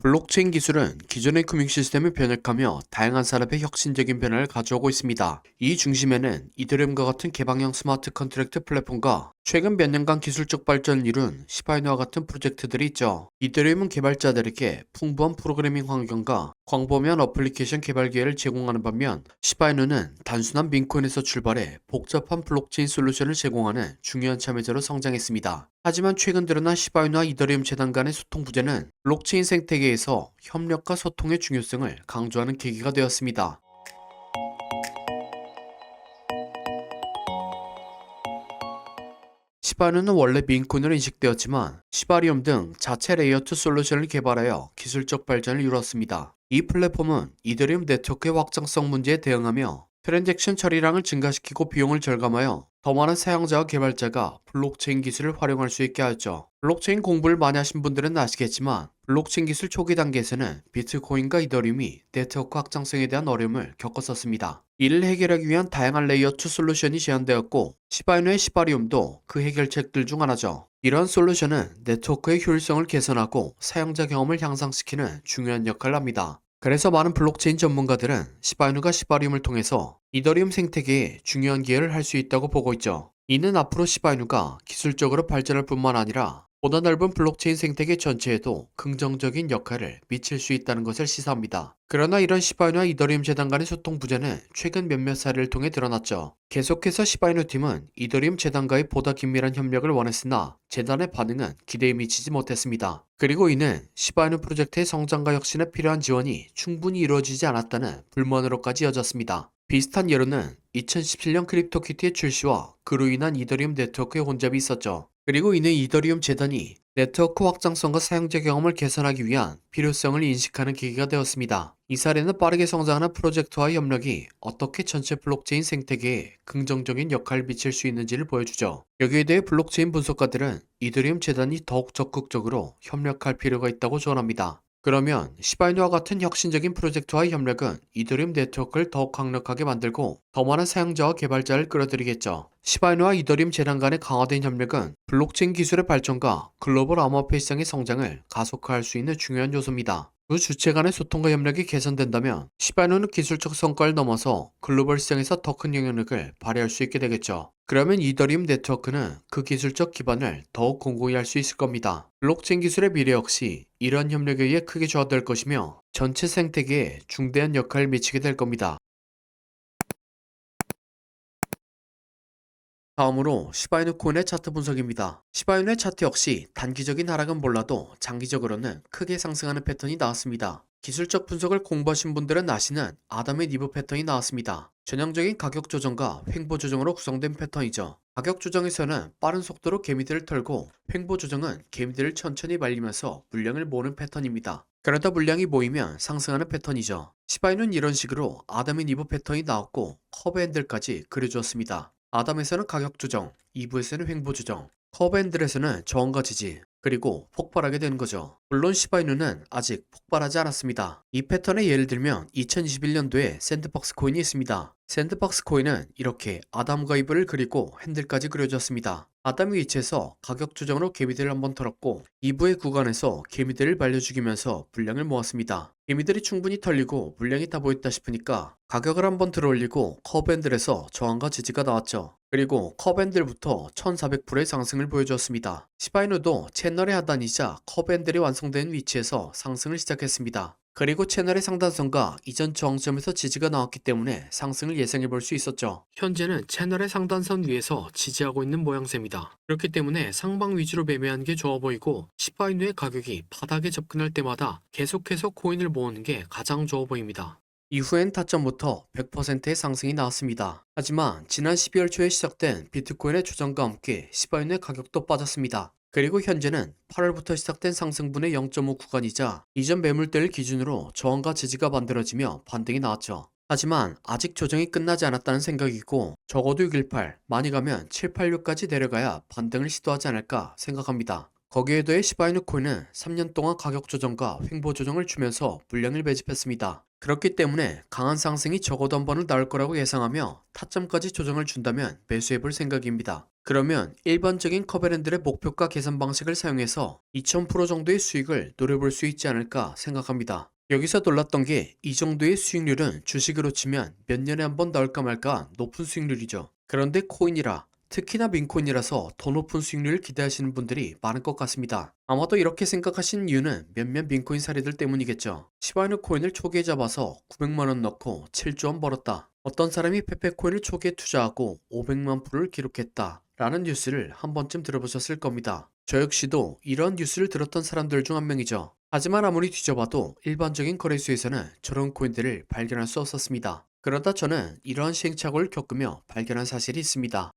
블록체인 기술은 기존의 금융 시스템을 변혁하며 다양한 산업에 혁신적인 변화를 가져오고 있습니다. 이 중심에는 이더리움과 같은 개방형 스마트 컨트랙트 플랫폼과 최근 몇 년간 기술적 발전을 이룬 시바이누와 같은 프로젝트들이 있죠. 이더리움은 개발자들에게 풍부한 프로그래밍 환경과 광범위한 어플리케이션 개발 기회를 제공하는 반면, 시바이누는 단순한 민코인에서 출발해 복잡한 블록체인 솔루션을 제공하는 중요한 참여자로 성장했습니다. 하지만 최근 드러난 시바이누와 이더리움 재단 간의 소통 부재는 블록체인 생태계에서 협력과 소통의 중요성을 강조하는 계기가 되었습니다. 시바누는 원래 민코인으로 인식되었지만 시바리움 등 자체 레이어2 솔루션을 개발하여 기술적 발전을 이루었습니다. 이 플랫폼은 이더리움 네트워크의 확장성 문제에 대응하며 트랜잭션 처리량을 증가시키고 비용을 절감하여 더 많은 사용자와 개발자가 블록체인 기술을 활용할 수 있게 하였죠. 블록체인 공부를 많이 하신 분들은 아시겠지만 블록체인 기술 초기 단계에서는 비트코인과 이더리움이 네트워크 확장성에 대한 어려움을 겪었었습니다. 이를 해결하기 위한 다양한 레이어2 솔루션이 제안되었고, 시바이누의 시바리움도 그 해결책들 중 하나죠. 이런 솔루션은 네트워크의 효율성을 개선하고 사용자 경험을 향상시키는 중요한 역할을 합니다. 그래서 많은 블록체인 전문가들은 시바이누가 시바리움을 통해서 이더리움 생태계에 중요한 기여를 할 수 있다고 보고 있죠. 이는 앞으로 시바이누가 기술적으로 발전할 뿐만 아니라 보다 넓은 블록체인 생태계 전체에도 긍정적인 역할을 미칠 수 있다는 것을 시사합니다. 그러나 이런 시바이누와 이더리움 재단 간의 소통 부재는 최근 몇몇 사례를 통해 드러났죠. 계속해서 시바이누 팀은 이더리움 재단과의 보다 긴밀한 협력을 원했으나 재단의 반응은 기대에 미치지 못했습니다. 그리고 이는 시바이누 프로젝트의 성장과 혁신에 필요한 지원이 충분히 이루어지지 않았다는 불만으로까지 이어졌습니다. 비슷한 예로는 2017년 크립토키티의 출시와 그로 인한 이더리움 네트워크의 혼잡이 있었죠. 그리고 이는 이더리움 재단이 네트워크 확장성과 사용자 경험을 개선하기 위한 필요성을 인식하는 계기가 되었습니다. 이 사례는 빠르게 성장하는 프로젝트와의 협력이 어떻게 전체 블록체인 생태계에 긍정적인 역할을 미칠 수 있는지를 보여주죠. 여기에 대해 블록체인 분석가들은 이더리움 재단이 더욱 적극적으로 협력할 필요가 있다고 조언합니다. 그러면 시바이누와 같은 혁신적인 프로젝트와의 협력은 이더리움 네트워크를 더욱 강력하게 만들고 더 많은 사용자와 개발자를 끌어들이겠죠. 시바이누와 이더리움 재단 간의 강화된 협력은 블록체인 기술의 발전과 글로벌 암호화폐 시장의 성장을 가속화할 수 있는 중요한 요소입니다. 두 주체 간의 소통과 협력이 개선된다면 시바이누는 기술적 성과를 넘어서 글로벌 시장에서 더 큰 영향력을 발휘할 수 있게 되겠죠. 그러면 이더리움 네트워크는 그 기술적 기반을 더욱 공고히 할 수 있을 겁니다. 블록체인 기술의 미래 역시 이러한 협력에 의해 크게 조화될 것이며 전체 생태계에 중대한 역할을 미치게 될 겁니다. 다음으로 시바이누 코인의 차트 분석입니다. 시바이누의 차트 역시 단기적인 하락은 몰라도 장기적으로는 크게 상승하는 패턴이 나왔습니다. 기술적 분석을 공부하신 분들은 아시는 아담의 니브 패턴이 나왔습니다. 전형적인 가격 조정과 횡보 조정으로 구성된 패턴이죠. 가격 조정에서는 빠른 속도로 개미들을 털고, 횡보 조정은 개미들을 천천히 말리면서 물량을 모으는 패턴입니다. 그러다 물량이 모이면 상승하는 패턴이죠. 시바이누는 이런 식으로 아담의 니브 패턴이 나왔고 커브 핸들까지 그려주었습니다. 아담에서는 가격 조정, 이브에서는 횡보 조정, 커브핸들에서는 저항과 지지, 그리고 폭발하게 되는 거죠. 물론 시바이누는 아직 폭발하지 않았습니다. 이 패턴의 예를 들면 2021년도에 샌드박스 코인이 있습니다. 샌드박스 코인은 이렇게 아담과 이브를 그리고 핸들까지 그려졌습니다. 아담의 위치에서 가격 조정으로 개미들을 한번 털었고, 이브의 구간에서 개미들을 말려 죽이면서 물량을 모았습니다. 개미들이 충분히 털리고 물량이 다 모였다 싶으니까 가격을 한번 들어올리고 커브핸들에서 저항과 지지가 나왔죠. 그리고 커브핸들부터 1400%의 상승을 보여주었습니다. 시바이누도 채널의 하단이자 커브핸들이 완성된 위치에서 상승을 시작했습니다. 그리고 채널의 상단선과 이전 저항점에서 지지가 나왔기 때문에 상승을 예상해 볼 수 있었죠. 현재는 채널의 상단선 위에서 지지하고 있는 모양새입니다. 그렇기 때문에 상방 위주로 매매하는 게 좋아 보이고, 시바이누의 가격이 바닥에 접근할 때마다 계속해서 코인을 모으는 게 가장 좋아 보입니다. 이후엔 타점부터 100%의 상승이 나왔습니다. 하지만 지난 12월 초에 시작된 비트코인의 조정과 함께 시바이누의 가격도 빠졌습니다. 그리고 현재는 8월부터 시작된 상승분의 0.5 구간이자 이전 매물대를 기준으로 저항과 지지가 만들어지며 반등이 나왔죠. 하지만 아직 조정이 끝나지 않았다는 생각이고, 적어도 618, 많이 가면 786까지 내려가야 반등을 시도하지 않을까 생각합니다. 거기에 더해 시바이누 코인은 3년 동안 가격 조정과 횡보 조정을 주면서 물량을 매집했습니다. 그렇기 때문에 강한 상승이 적어도 한 번은 나올 거라고 예상하며 타점까지 조정을 준다면 매수해 볼 생각입니다. 그러면 일반적인 커베랜들의 목표가 계산 방식을 사용해서 2000% 정도의 수익을 노려볼 수 있지 않을까 생각합니다. 여기서 놀랐던 게 이 정도의 수익률은 주식으로 치면 몇 년에 한 번 나올까 말까 높은 수익률이죠. 그런데 코인이라 특히나 민코인이라서 더 높은 수익률을 기대하시는 분들이 많을 것 같습니다. 아마도 이렇게 생각하신 이유는 몇몇 민코인 사례들 때문이겠죠. 시바이누 코인을 초기에 잡아서 900만원 넣고 7조 원 벌었다. 어떤 사람이 페페코인을 초기에 투자하고 500만 프로를 기록했다. 라는 뉴스를 한 번쯤 들어보셨을 겁니다. 저 역시도 이런 뉴스를 들었던 사람들 중 한 명이죠. 하지만 아무리 뒤져봐도 일반적인 거래소에서는 저런 코인들을 발견할 수 없었습니다. 그러다 저는 이러한 시행착오를 겪으며 발견한 사실이 있습니다.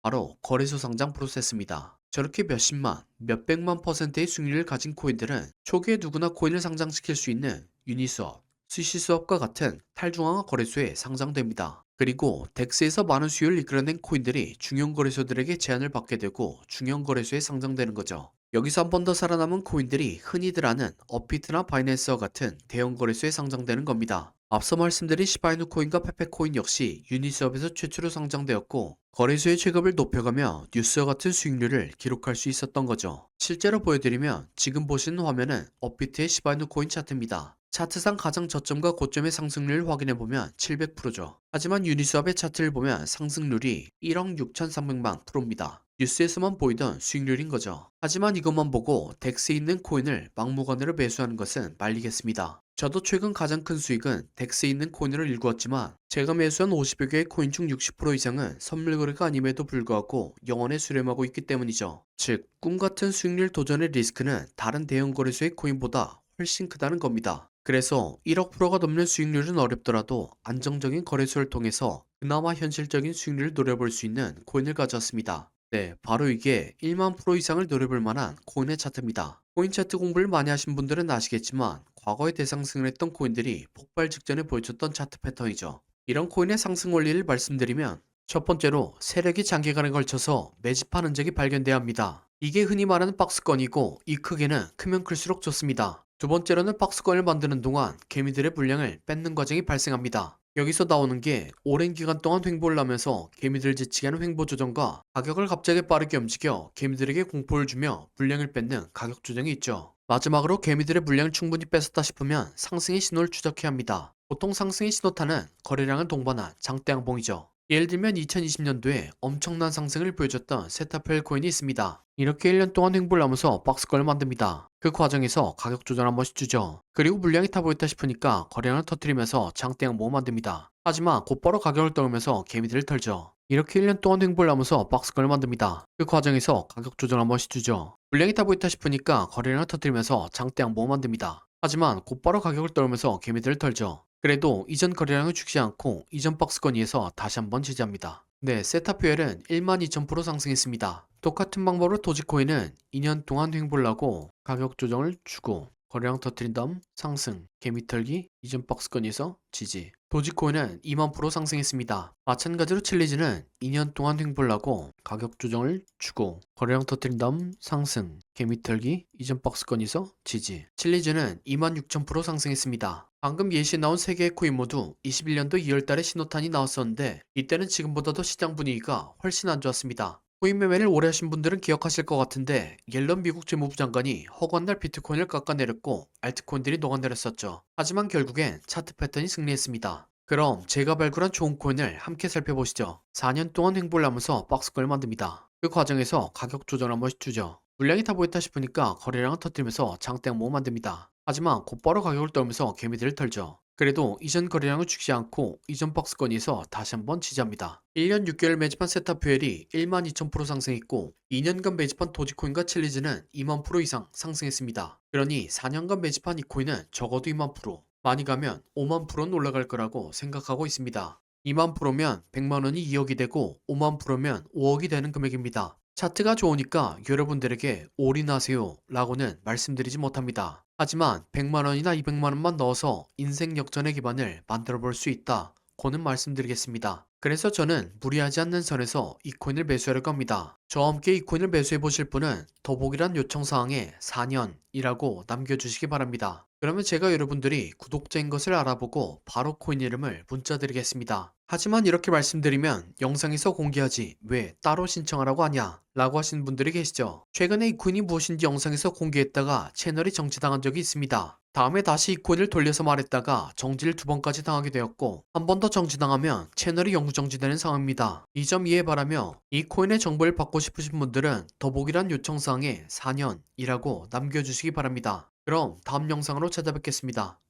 바로 거래소 상장 프로세스입니다. 저렇게 몇십만, 몇백만 퍼센트의 수익률을 가진 코인들은 초기에 누구나 코인을 상장시킬 수 있는 유니스업, 스시스업과 같은 탈중앙화 거래소에 상장됩니다. 그리고 덱스에서 많은 수요를 이끌어낸 코인들이 중형 거래소들에게 제한을 받게 되고 중형 거래소에 상장되는 거죠. 여기서 한 번 더 살아남은 코인들이 흔히들 아는 업비트나 바이낸스와 같은 대형 거래소에 상장되는 겁니다. 앞서 말씀드린 시바이누 코인과 페페코인 역시 유니스업에서 최초로 상장되었고 거래소의 체급을 높여가며 뉴스와 같은 수익률을 기록할 수 있었던 거죠. 실제로 보여드리면 지금 보시는 화면은 업비트의 시바이누 코인 차트입니다. 차트상 가장 저점과 고점의 상승률을 확인해보면 700%죠. 하지만 유니스업의 차트를 보면 상승률이 1억 6,300만 프로입니다. 뉴스에서만 보이던 수익률인 거죠. 하지만 이것만 보고 덱스에 있는 코인을 막무가내로 매수하는 것은 말리겠습니다. 저도 최근 가장 큰 수익은 덱스에 있는 코인으로 일구었지만 제가 매수한 50여 개의 코인 중 60% 이상은 선물 거래가 아님에도 불구하고 영원에 수렴하고 있기 때문이죠. 즉, 꿈같은 수익률 도전의 리스크는 다른 대형 거래소의 코인보다 훨씬 크다는 겁니다. 그래서 1억 프로가 넘는 수익률은 어렵더라도 안정적인 거래소를 통해서 그나마 현실적인 수익률을 노려볼 수 있는 코인을 가져왔습니다. 네, 바로 이게 1만 프로 이상을 노려볼 만한 코인의 차트입니다. 코인 차트 공부를 많이 하신 분들은 아시겠지만 과거에 대상승을 했던 코인들이 폭발 직전에 보여줬던 차트 패턴이죠. 이런 코인의 상승 원리를 말씀드리면 첫 번째로 세력이 장기간에 걸쳐서 매집한 흔적이 발견돼야 합니다. 이게 흔히 말하는 박스권이고 이 크기는 크면 클수록 좋습니다. 두 번째로는 박스권을 만드는 동안 개미들의 물량을 뺏는 과정이 발생합니다. 여기서 나오는 게 오랜 기간 동안 횡보를 하면서 개미들을 지치게 하는 횡보 조정과 가격을 갑자기 빠르게 움직여 개미들에게 공포를 주며 물량을 뺏는 가격 조정이 있죠. 마지막으로 개미들의 물량을 충분히 뺏었다 싶으면 상승의 신호를 추적해야 합니다. 보통 상승의 신호탄은 거래량을 동반한 장대 양봉이죠. 예를 들면 2020년도에 엄청난 상승을 보여줬던 세타펠 코인이 있습니다. 이렇게 1년 동안 횡보를 하면서 박스권을 만듭니다. 그 과정에서 가격 조절 한 번씩 주죠. 그리고 물량이 타 보였다 싶으니까 거래량을 터뜨리면서 장대 양봉을 만듭니다. 하지만 곧바로 가격을 떨면서 개미들을 털죠. 이렇게 1년 동안 횡보를 하면서 박스권을 만듭니다. 그 과정에서 가격 조절 한 번씩 주죠. 물량이 타 보였다 싶으니까 거래량을 터뜨리면서 장대 양봉을 만듭니다. 하지만 곧바로 가격을 떨면서 개미들을 털죠. 그래도 이전 거래량을 죽지 않고 이전 박스권 위에서 다시 한번 지지합니다. 네, 세타퓨엘은 12,000% 상승했습니다. 똑같은 방법으로 도지코인은 2년 동안 횡보를 하고 가격 조정을 주고 거래량 터트린 다음 상승, 개미 털기, 이전 박스권에서 지지. 도지코인은 2만 프로 상승했습니다. 마찬가지로 칠리즈는 2년 동안 횡보를 하고 가격 조정을 주고 거래량 터트린 다음 상승, 개미 털기, 이전 박스권에서 지지. 칠리즈는 26,000% 상승했습니다. 방금 예시에 나온 3개의 코인 모두 21년도 2월달에 신호탄이 나왔었는데 이때는 지금보다도 시장 분위기가 훨씬 안 좋았습니다. 코인 매매를 오래 하신 분들은 기억하실 것 같은데 옐런 미국 재무부 장관이 허구한 날 비트코인을 깎아내렸고 알트코인들이 녹아내렸었죠. 하지만 결국엔 차트 패턴이 승리했습니다. 그럼 제가 발굴한 좋은 코인을 함께 살펴보시죠. 4년 동안 횡보를 하면서 박스권을 만듭니다. 그 과정에서 가격 조절 한 번씩 주죠. 물량이 타 보였다 싶으니까 거래량을 터뜨리면서 장대 양봉을 만듭니다. 하지만 곧바로 가격을 떨면서 개미들을 털죠. 그래도 이전 거래량을 죽지 않고 이전 박스권에서 다시 한번 지지합니다. 1년 6개월 매집한 세타퓨엘이 12,000% 상승했고 2년간 매집한 도지코인과 칠리즈는 2만 프로 이상 상승했습니다. 그러니 4년간 매집한 이 코인은 적어도 2만 프로, 많이 가면 5만 프로는 올라갈 거라고 생각하고 있습니다. 2만 프로면 100만 원이 2억이 되고 5만 프로면 5억이 되는 금액입니다. 차트가 좋으니까 여러분들에게 올인하세요 라고는 말씀드리지 못합니다. 하지만 100만원이나 200만원만 넣어서 인생 역전의 기반을 만들어 볼 수 있다 고는 말씀드리겠습니다. 그래서 저는 무리하지 않는 선에서 이 코인을 매수하려고 합니다. 저와 함께 이 코인을 매수해 보실 분은 더보기란 요청사항에 4년이라고 남겨주시기 바랍니다. 그러면 제가 여러분들이 구독자인 것을 알아보고 바로 코인 이름을 문자 드리겠습니다. 하지만 이렇게 말씀드리면 영상에서 공개하지 왜 따로 신청하라고 하냐 라고 하시는 분들이 계시죠. 최근에 이 코인이 무엇인지 영상에서 공개했다가 채널이 정지당한 적이 있습니다. 다음에 다시 이 코인을 돌려서 말했다가 정지를 2번까지 당하게 되었고 한 번 더 정지당하면 채널이 영구 정지되는 상황입니다. 이 점 이해 바라며 이 코인의 정보를 받고 싶으신 분들은 더보기란 요청사항에 4년이라고 남겨주시기 바랍니다. 그럼 다음 영상으로 찾아뵙겠습니다.